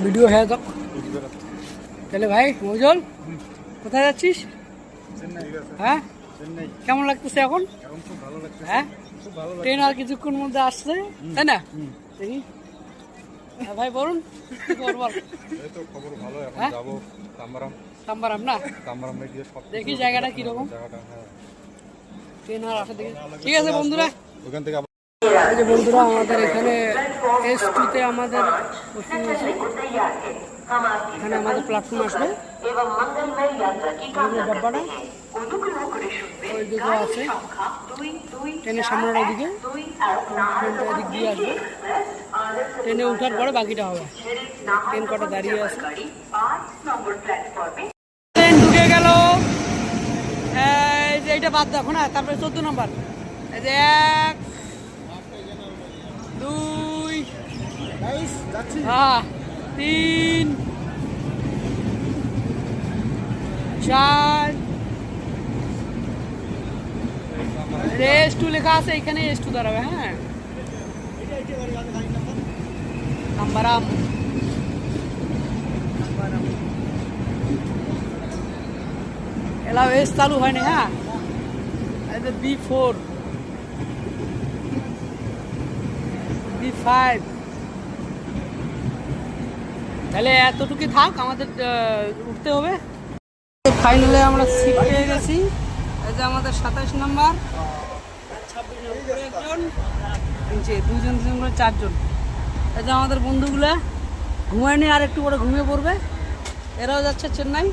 Video হয়ে যাক তাহলে। ভাই মজল কোথায় যাচ্ছিস? হ্যাঁ, কেমন লাগতেছে এখন? হ্যাঁ, ট্রেন আর কিছুক্ষণ মধ্যে আসছে, তাই না? দেখি ভাই বলুন কি খবর বল। তাম্বারাম না, দেখি জায়গাটা কিরকম। ট্রেন আর আসা দেখি। ঠিক আছে বন্ধুরা, ওখান থেকে এই যে বন্ধুরা আমাদের এখানে S2-তে আমাদের পোস্টিং হয়েছে। এখানে আমাদের প্ল্যাটফর্ম আসবে, ডাব্বাটা ওই দিকে আছে, ট্রেনের সামনের ওদিকে, ট্রেনটা এদিক দিয়ে আসবে। ট্রেনে উঠার পরে বাকিটা হবে। ট্রেন কটা দাঁড়িয়ে আছে, ট্রেন ঢুকে গেল। এই যে এইটা বাদ দেখো না, তারপরে 14 নম্বর। এই যে 1 2 3 4 S2 লেখা আছে এখানে, S2 দাঁড়াবে। হ্যাঁ, তাম্বারাম এলাও এস চালু হয়নি। হ্যাঁ, এই যে B4 B5, তাহলে এতটুকু থাক, আমাদের উঠতে হবে। ফাইনালে আমরা সিট পেয়ে গেছি। এই যে আমাদের 27 নম্বর, 26 নম্বর, একজন নিচে, 2জন 2জন করে 4জন। এই যে আমাদের বন্ধুগুলা ঘুমায়নি, আর একটু পরে ঘুমিয়ে পড়বে। এরাও যাচ্ছে চেন্নাই।